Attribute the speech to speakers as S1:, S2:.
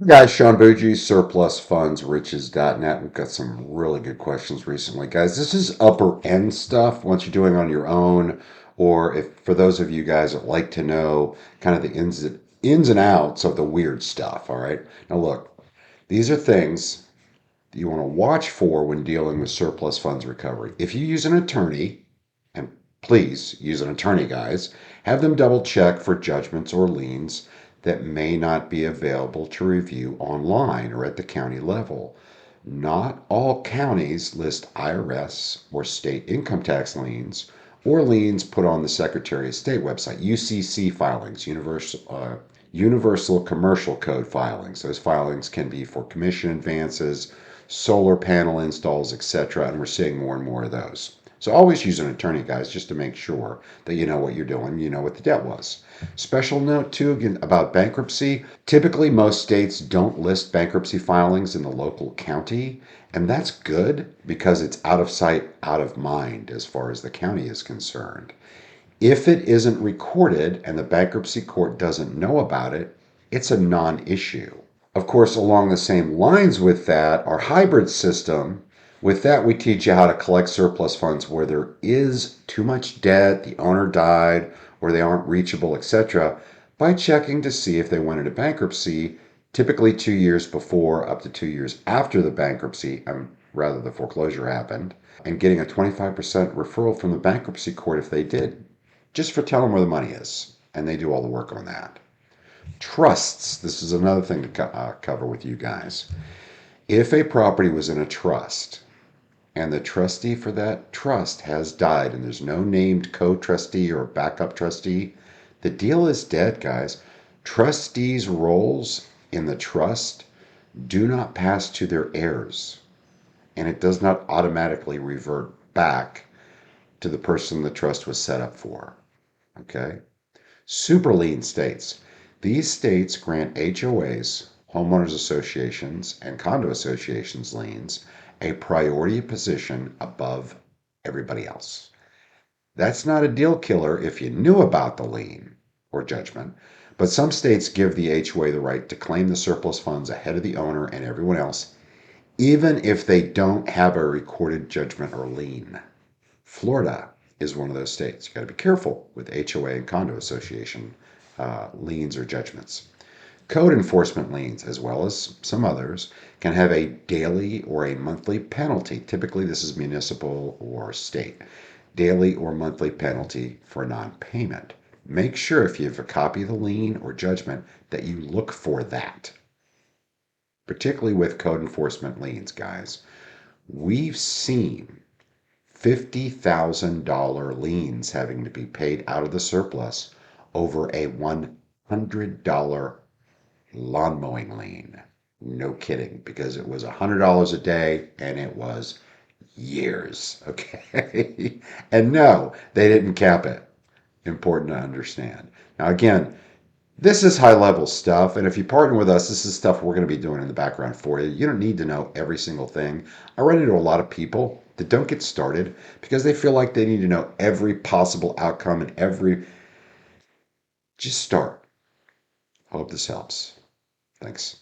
S1: Guys, Sean Bougie, surplusfundsriches.net. We've got some really good questions recently, guys. This is upper end stuff once you're doing on your own, or if for those of you guys that like to know kind of the ins and outs of the weird stuff. All right. Now, look, these are things that you want to watch for when dealing with surplus funds recovery. If you use an attorney, and please use an attorney, guys, have them double check for judgments or liens that may not be available to review online or at the county level. Not all counties list IRS or state income tax liens or liens put on the Secretary of State website. UCC filings, Universal Commercial Code filings. Those filings can be for commission advances, solar panel installs, etc. And we're seeing more and more of those. So always use an attorney, guys, just to make sure that you know what you're doing, you know what the debt was. Special note, too, again, about bankruptcy. Typically, most states don't list bankruptcy filings in the local county, and that's good because it's out of sight, out of mind as far as the county is concerned. If it isn't recorded and the bankruptcy court doesn't know about it, it's a non issue. Of course, along the same lines with that, our hybrid system, with that, we teach you how to collect surplus funds where there is too much debt, the owner died, or they aren't reachable, etc., by checking to see if they went into bankruptcy, typically 2 years before, up to 2 years after the bankruptcy, rather the foreclosure happened, and getting a 25% referral from the bankruptcy court if they did, just for telling where the money is. And they do all the work on that. Trusts. This is another thing to cover with you guys. If a property was in a trust and the trustee for that trust has died and there's no named co-trustee or backup trustee, the deal is dead, guys. Trustees' roles in the trust do not pass to their heirs, and it does not automatically revert back to the person the trust was set up for. Okay? Super lien states. These states grant HOAs, homeowners associations, and condo associations liens a priority position above everybody else. That's not a deal killer if you knew about the lien or judgment, but some states give the HOA the right to claim the surplus funds ahead of the owner and everyone else, even if they don't have a recorded judgment or lien. Florida is one of those states. You got to be careful with HOA and condo association liens or judgments. Code enforcement liens, as well as some others, can have a daily or a monthly penalty. Typically, this is municipal or state. Daily or monthly penalty for non-payment. Make sure if you have a copy of the lien or judgment that you look for that, particularly with code enforcement liens, guys. We've seen $50,000 liens having to be paid out of the surplus over a $100 lawn mowing lien. No kidding, because it was $100 a day and it was years. Okay. And no, they didn't cap it. Important to understand. Now, again, this is high level stuff. And if you partner with us, this is stuff we're going to be doing in the background for you. You don't need to know every single thing. I run into a lot of people that don't get started because they feel like they need to know every possible outcome and every. Just start. Hope this helps. Thanks.